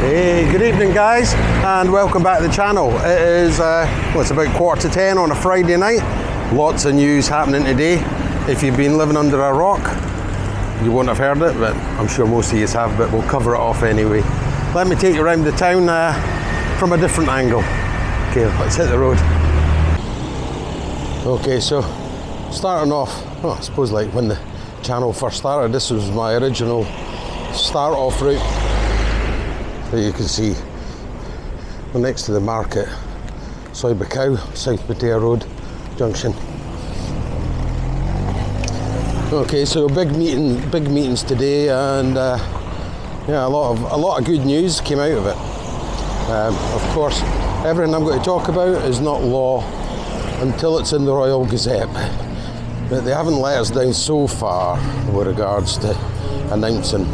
Hey, good evening guys, and welcome back to the channel. It is, well, it's about 9:45 on a Friday night. Lots of news happening today. If you've been living under a rock, you won't have heard it, but I'm sure most of you have, but we'll cover it off anyway. Let me take you around the town from a different angle. Okay, let's hit the road. Okay, so starting off, well, I suppose like when the channel first started, this was my original start off route. That you can see, we're next to the market, Soi Buakhao, South Pattaya Road Junction. Okay, so big meetings today, and yeah, a lot of good news came out of it. Of course, everything I'm going to talk about is not law until it's in the Royal Gazette, but they haven't let us down so far with regards to announcing.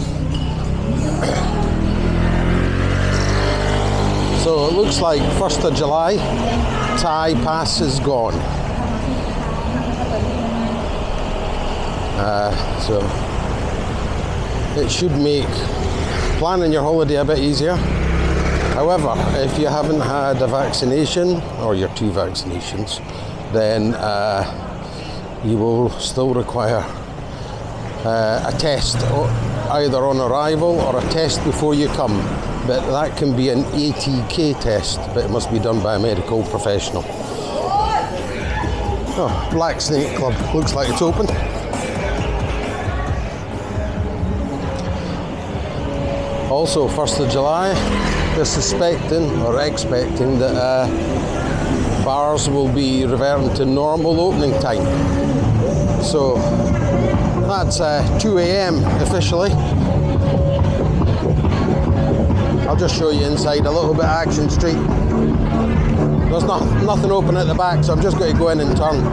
So it looks like 1st of July, Thai pass is gone. So it should make planning your holiday a bit easier. However, if you haven't had a vaccination or your 2 vaccinations, then you will still require a test, either on arrival or a test before you come. But that can be an ATK test, but it must be done by a medical professional. Oh, Black's Nightclub, looks like it's open. Also, 1st of July, they're suspecting or expecting that bars will be reverting to normal opening time. So that's 2 a.m. officially. I'll just show you inside a little bit of Action Street. There's nothing open at the back, so I'm just going to go in and turn.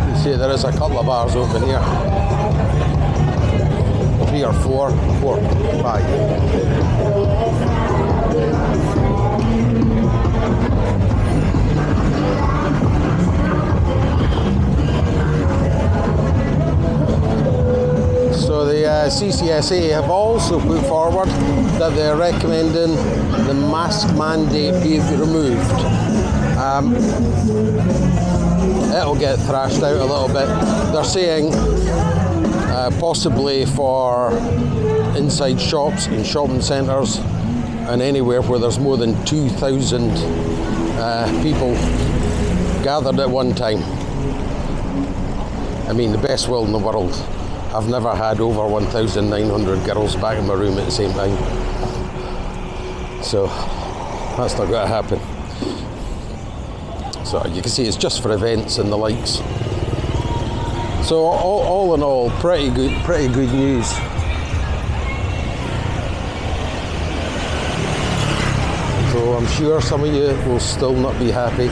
You see there is a couple of bars open here. 3 or 4, 5. So the CCSA have also put forward that they're recommending the mask mandate be removed. It'll get thrashed out a little bit. They're saying possibly for inside shops and shopping centres and anywhere where there's more than 2,000 people gathered at one time. I mean, the best will in the world. I've never had over 1,900 girls back in my room at the same time. So that's not going to happen. So you can see it's just for events and the likes. So all in all, pretty good news. So I'm sure some of you will still not be happy.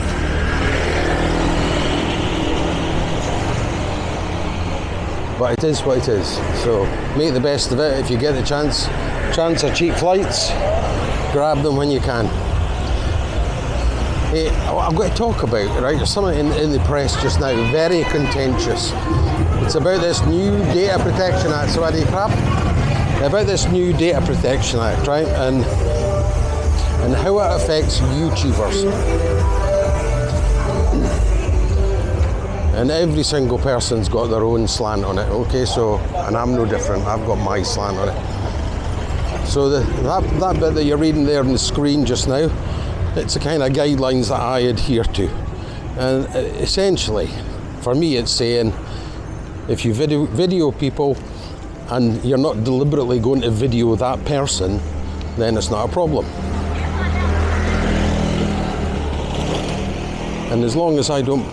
But it is what it is, so make the best of it. If you get the chance of cheap flights, grab them when you can. Hey, I'm going to talk about, right, there's something in the press just now, very contentious. It's about this new Data Protection Act, so Eddie crap, about this new Data Protection Act, right, and how it affects YouTubers. And every single person's got their own slant on it, okay, so, and I'm no different, I've got my slant on it. So that bit that you're reading there on the screen just now, it's the kind of guidelines that I adhere to. And essentially, for me it's saying, if you video people and you're not deliberately going to video that person, then it's not a problem. And as long as I don't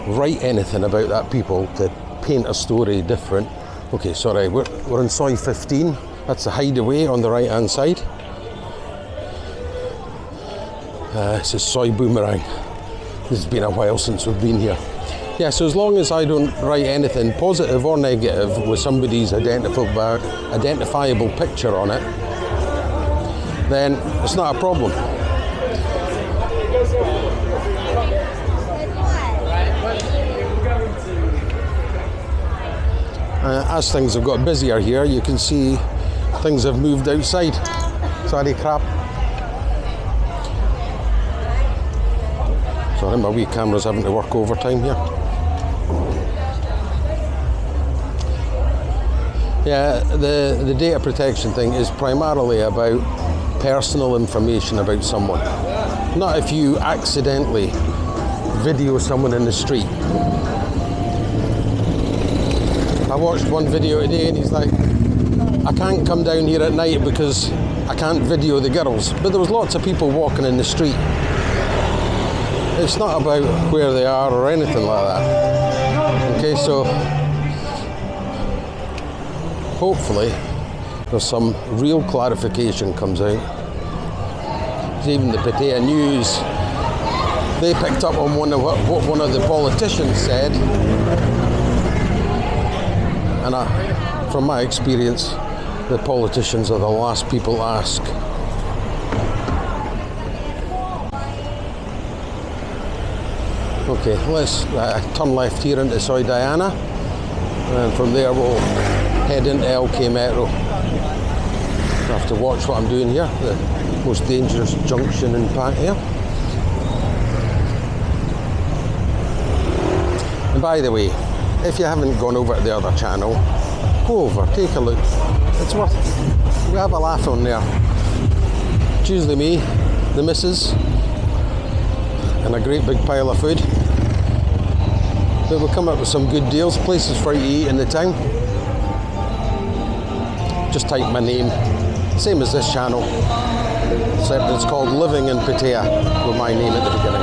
write anything about that people to paint a story different. Okay, sorry, we're in Soi 15. That's the hideaway on the right hand side. This is Soi Boomerang. This has been a while since we've been here. Yeah, so as long as I don't write anything positive or negative with somebody's identifiable picture on it, then it's not a problem. As things have got busier here, you can see things have moved outside. Sorry, crap. Sorry, my wee camera's having to work overtime here. Yeah, the data protection thing is primarily about personal information about someone. Not if you accidentally video someone in the street. I watched one video today and he's like, I can't come down here at night because I can't video the girls. But there was lots of people walking in the street. It's not about where they are or anything like that. Okay, so hopefully there's some real clarification comes out. Even the Pattaya News, they picked up on what one of the politicians said. And from my experience, the politicians are the last people to ask. Okay, let's turn left here into Soi Diana, and from there we'll head into LK Metro. I have to watch what I'm doing here, the most dangerous junction in Pattaya. And by the way, if you haven't gone over to the other channel, go over, take a look. It's worth it. We have a laugh on there. It's usually me, the missus, and a great big pile of food. But we'll come up with some good deals, places for you to eat in the town. Just type my name, same as this channel, except it's called Living in Pattaya, with my name at the beginning.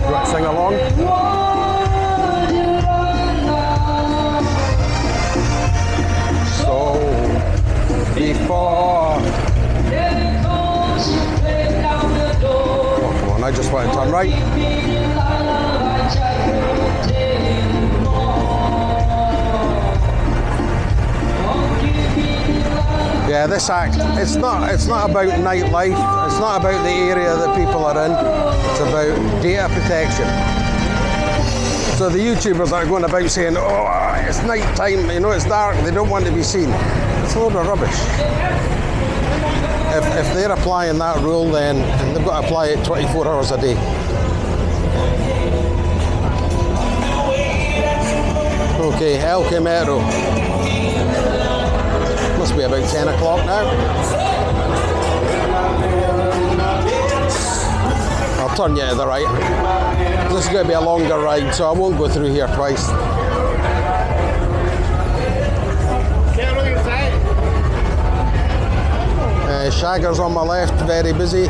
You want to sing along? So, before... Oh, come on, I just want to turn right. Yeah, this act, it's not about nightlife, it's not about the area that people are in, it's about data protection. So the YouTubers are going about saying, oh, it's night time, you know, it's dark, they don't want to be seen. It's a load of rubbish. If they're applying that rule, then they've got to apply it 24 hours a day. Okay, LK Metro. Must be about 10 o'clock now. I'll turn you to the right. This is going to be a longer ride, so I won't go through here twice. Shagger's on my left, very busy.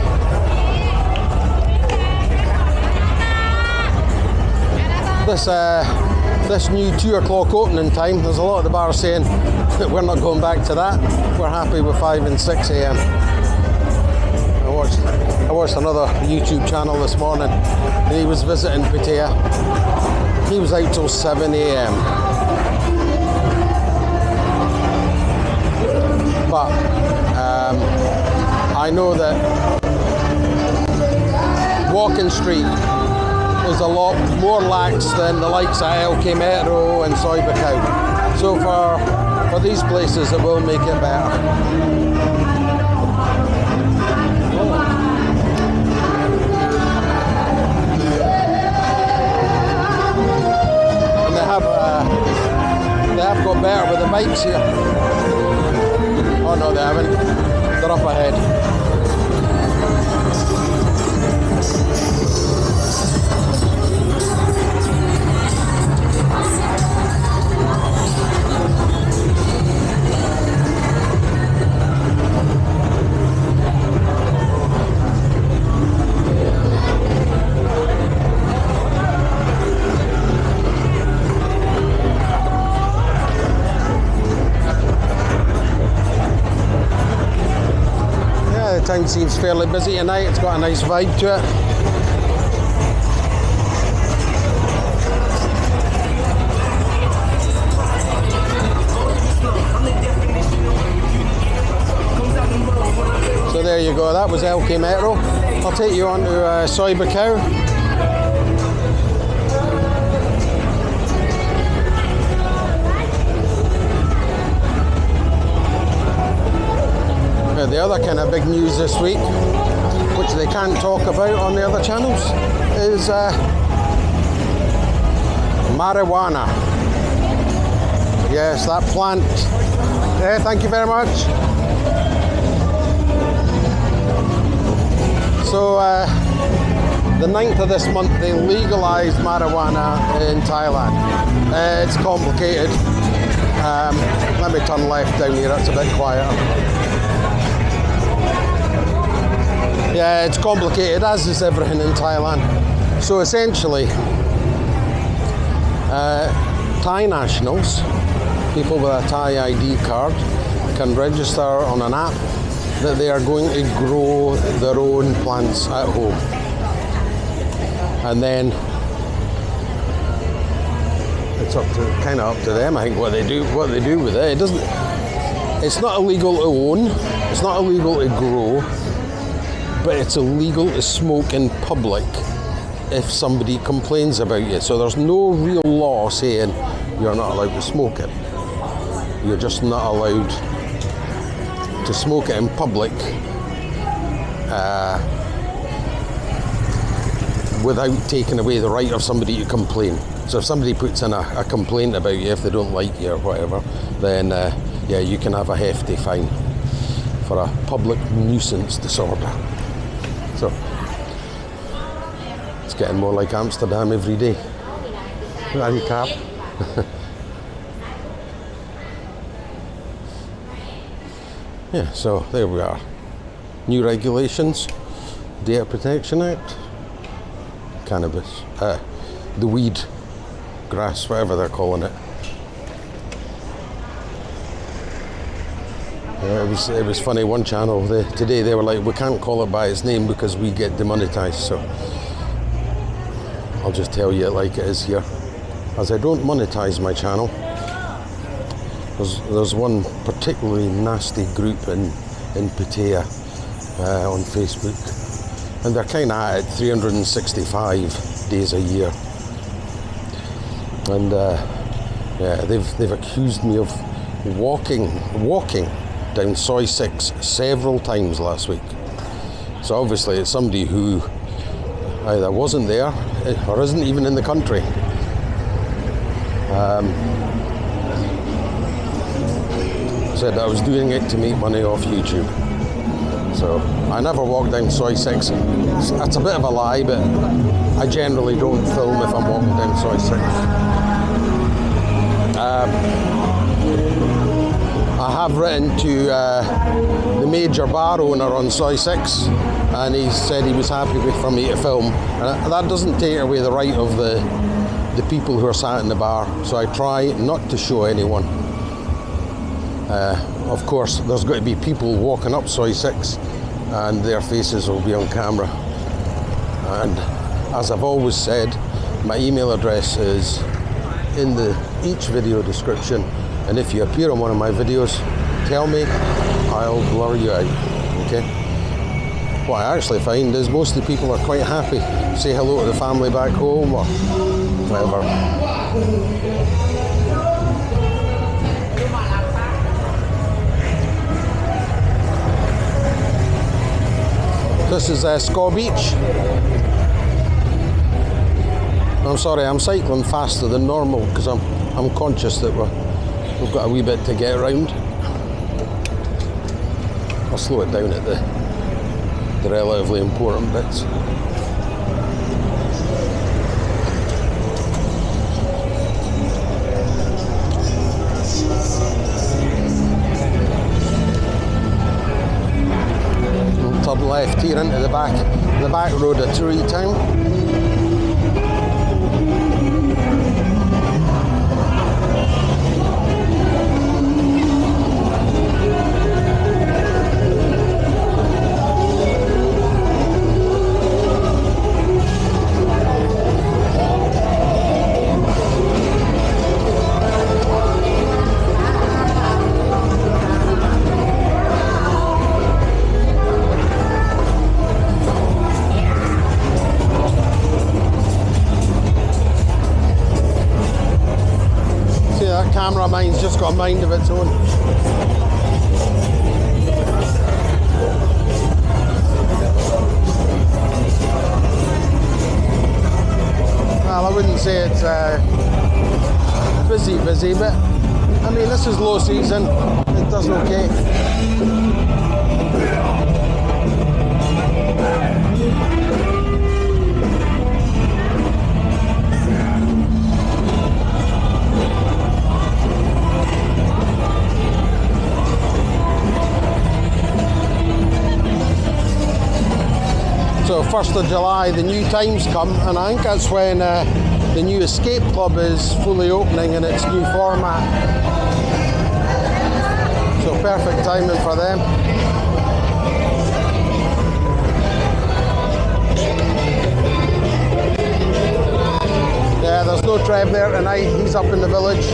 This new 2 o'clock opening time, there's a lot of the bars saying that we're not going back to that. We're happy with 5 and 6 a.m. I watched another YouTube channel this morning, and he was visiting Pattaya. He was out till 7 a.m. But I know that Walking Street is a lot more lax than the likes of LK Metro and Soi Buakhao. So for these places, it will make it better. And they have got better with the bikes here. Oh no, they haven't. They're up ahead. The town seems fairly busy tonight. It's got a nice vibe to it. So there you go, that was LK Metro. I'll take you on to Soi Buakhao. the other kind of big news this week, which they can't talk about on the other channels, is marijuana. Yes, that plant. Yeah, thank you very much. So, the 9th of this month, they legalized marijuana in Thailand. It's complicated. Let me turn left down here, it's a bit quieter. Yeah, it's complicated, as is everything in Thailand. So essentially, Thai nationals, people with a Thai ID card, can register on an app that they are going to grow their own plants at home. And then it's kind of up to them, I think, what they do with it. It's not illegal to own, it's not illegal to grow, but it's illegal to smoke in public if somebody complains about you. So there's no real law saying you're not allowed to smoke it. You're just not allowed to smoke it in public without taking away the right of somebody to complain. So if somebody puts in a complaint about you, if they don't like you or whatever, then yeah, you can have a hefty fine for a public nuisance disorder. So it's getting more like Amsterdam every day. Bloody cap. Yeah, so there we are. New regulations, Data Protection Act, cannabis, the weed, grass, whatever they're calling it. Yeah, it was funny, one channel, today they were like, we can't call it by its name because we get demonetized, so I'll just tell you it like it is here. As I don't monetize my channel, there's one particularly nasty group in Pattaya on Facebook, and they're kind of at it 365 days a year, and yeah, they've accused me of walking down Soi 6 several times last week. So obviously it's somebody who either wasn't there or isn't even in the country. Said I was doing it to make money off YouTube. So I never walk down Soi 6. That's a bit of a lie, but I generally don't film if I'm walking down Soi 6. I have written to the major bar owner on Soi 6, and he said he was happy for me to film. And that doesn't take away the right of the people who are sat in the bar, so I try not to show anyone. Of course, there's got to be people walking up Soi 6, and their faces will be on camera. And as I've always said, my email address is in each video description, and if you appear on one of my videos, tell me, I'll blur you out, okay? What I actually find is most of the people are quite happy. Say hello to the family back home or whatever. This is Sco Beach. I'm sorry, I'm cycling faster than normal because I'm conscious that we've got a wee bit to get around. I'll slow it down at the relatively important bits. Turn left here into the back road of Treetown. Camera mind's just got a mind of its own. well, I wouldn't say it's busy, but I mean, this is low season. It does okay. So 1st of July, the new times come, and I think that's when the new escape club is fully opening in its new format. So perfect timing for them. Yeah, there's no Trev there tonight, he's up in the village.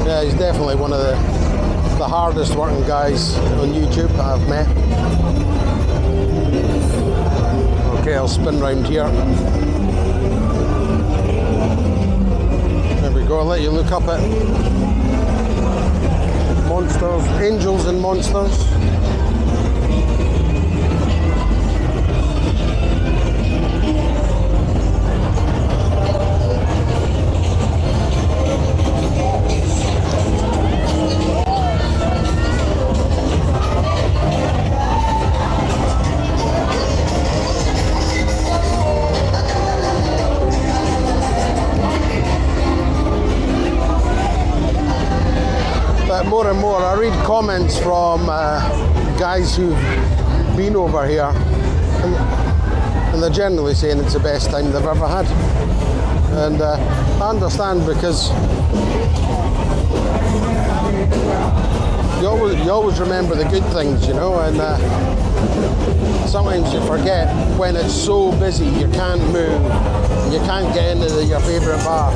Yeah, he's definitely one of the hardest working guys on YouTube I've met. Okay, I'll spin round here. There we go, I'll let you look up at monsters, angels and monsters. More and more I read comments from guys who've been over here, and they're generally saying it's the best time they've ever had, and I understand, because you always remember the good things, you know, and sometimes you forget when it's so busy you can't move and you can't get into your favourite bar.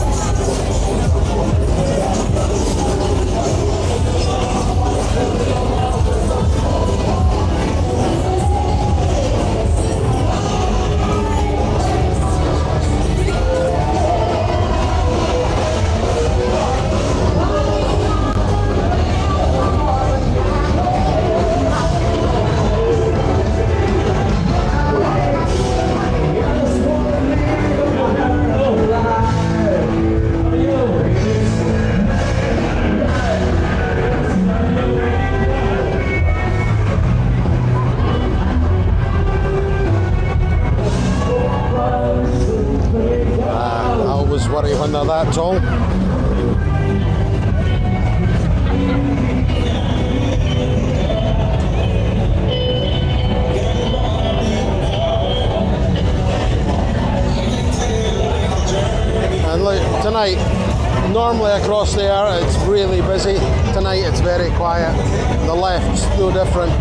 When they're that tall. And look, tonight, normally across there it's really busy. Tonight it's very quiet. The left's no different.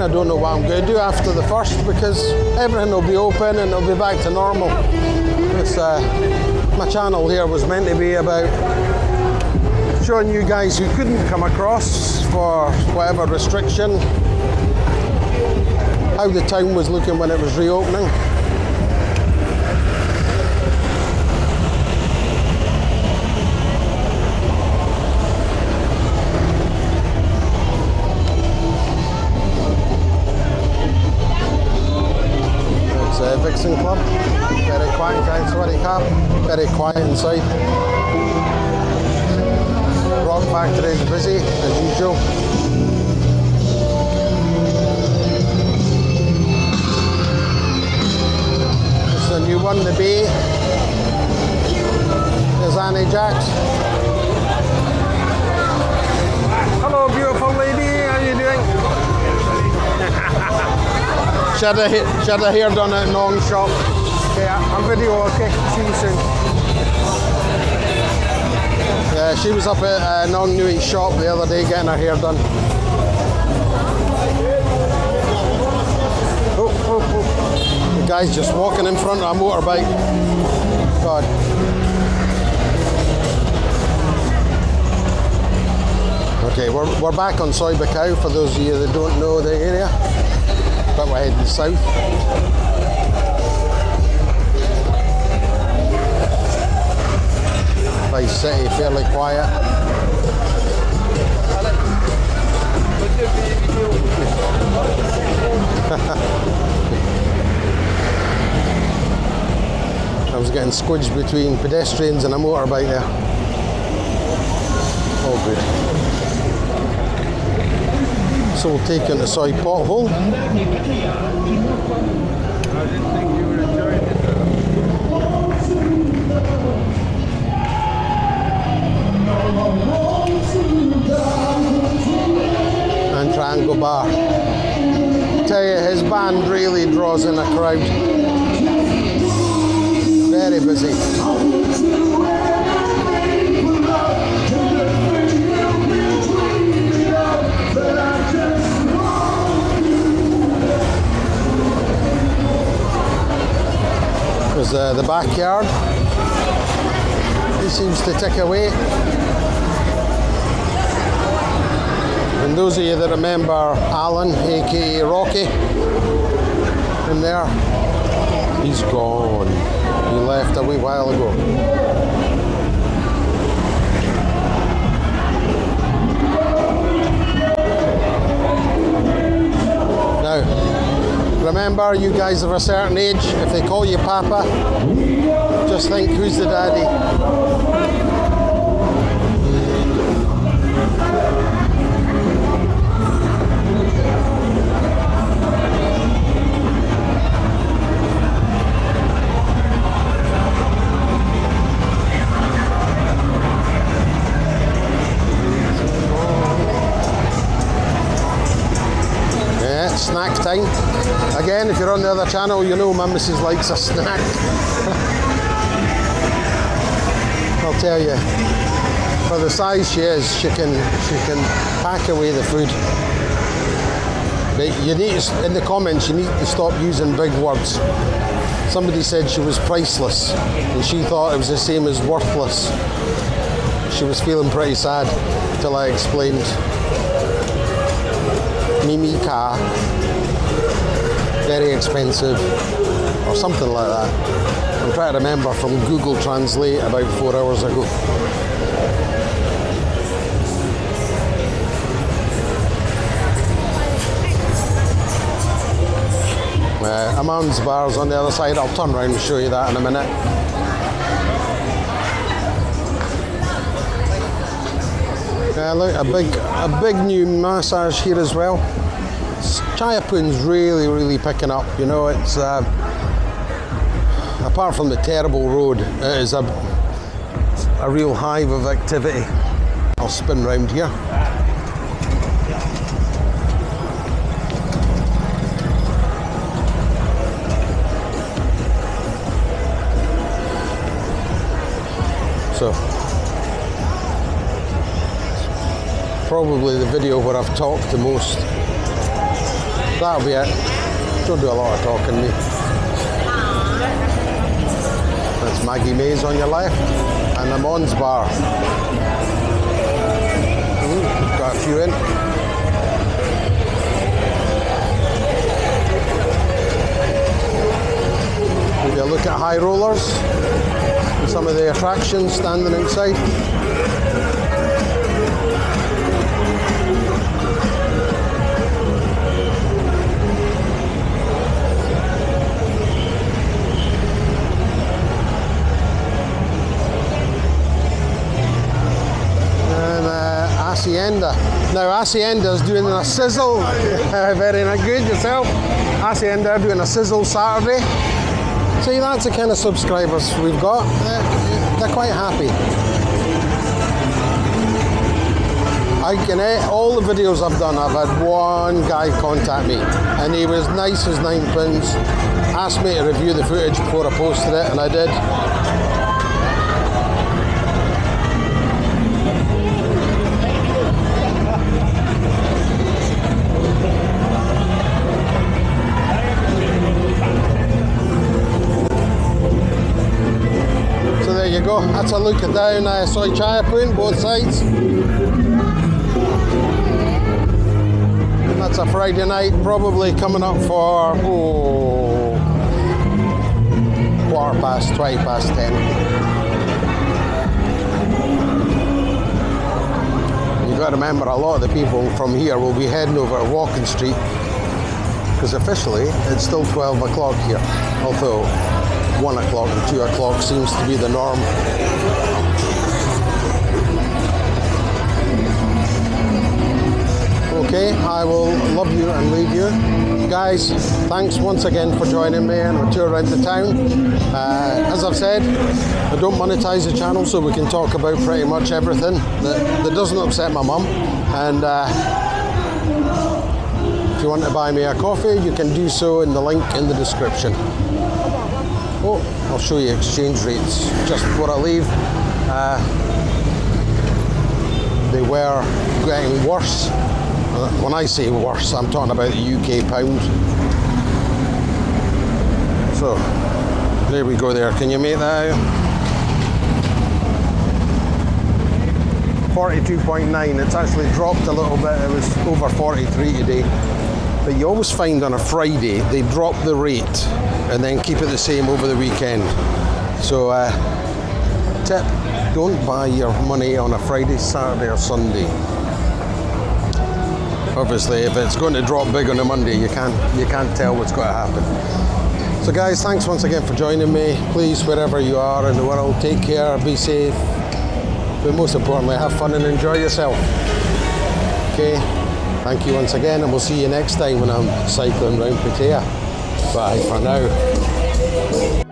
I don't know what I'm going to do after the 1st, because everything will be open and it'll be back to normal. It's, my channel here was meant to be about showing you guys who couldn't come across for whatever restriction how the town was looking when it was reopening. Gents Club, very quiet guys, very quiet inside. Rock Factory is busy as usual. This is the new one, the Bay. There's Annie Jacks. Hello beautiful lady, how are you doing? She had her hair done at Nong shop. Okay, I'm video, okay? See you soon. Yeah, she was up at Nong Nui's shop the other day getting her hair done. The guy's just walking in front of a motorbike. God. Okay, we're back on Soi Buakhao for those of you that don't know the area. But we're heading south. Nice city, fairly quiet. I was getting squidged between pedestrians and a motorbike there. All good. So we'll take into Soi Pothole. I didn't think you would enjoy it. And Triangle Bar. Tell you, his band really draws in a crowd. Very busy. There's the backyard. He seems to tick away. And those of you that remember Alan, aka Rocky, in there, he's gone. He left a wee while ago. Now, remember, you guys of a certain age, if they call you Papa, just think, who's the daddy? Snack time. Again, if you're on the other channel, you know my missus likes a snack. I'll tell you, for the size she is, she can pack away the food. But you need to, in the comments, you need to stop using big words. Somebody said she was priceless, and she thought it was the same as worthless. She was feeling pretty sad till I explained. Mimi car, very expensive, or something like that. I'm trying to remember from Google Translate about 4 hours ago. Aman's bar's on the other side. I'll turn around and show you that in a minute. Look, a big new massage here as well. Chaiyapoon's really picking up. You know, it's apart from the terrible road, it is a real hive of activity. I'll spin round here. So, probably the video where I've talked the most. That'll be it. Don't do a lot of talking, me. That's Maggie Mays on your left, and the Mons bar. Got a few in. Maybe a look at high rollers and some of the attractions standing outside. Hacienda. Now Hacienda's doing a sizzle. Very good yourself. Hacienda doing a sizzle Saturday. See, that's the kind of subscribers we've got. They're quite happy. all the videos I've done, I've had one guy contact me, and he was nice as ninepence, asked me to review the footage before I posted it, and I did. So there you go, that's a look at down Soi Chaiyapoon, both sides. That's a Friday night, probably coming up for 20 past 10. You've got to remember, a lot of the people from here will be heading over to Walking Street, because officially it's still 12 o'clock here, although 1 o'clock and 2 o'clock seems to be the norm. Okay, I will love you and leave you. Guys, thanks once again for joining me on a tour around the town. As I've said, I don't monetize the channel, so we can talk about pretty much everything that doesn't upset my mum. And if you want to buy me a coffee, you can do so in the link in the description. Oh, I'll show you exchange rates just before I leave. They were getting worse. When I say worse, I'm talking about the UK pound. So, there we go there. Can you make that out? 42.9. It's actually dropped a little bit. It was over 43 today. But you always find on a Friday, they drop the rate and then keep it the same over the weekend. So, tip, don't buy your money on a Friday, Saturday or Sunday. Obviously, if it's going to drop big on a Monday, you can't tell what's going to happen. So guys, thanks once again for joining me. Please, wherever you are in the world, take care, be safe, but most importantly, have fun and enjoy yourself. Okay, thank you once again, and we'll see you next time when I'm cycling around Pattaya. Bye for now.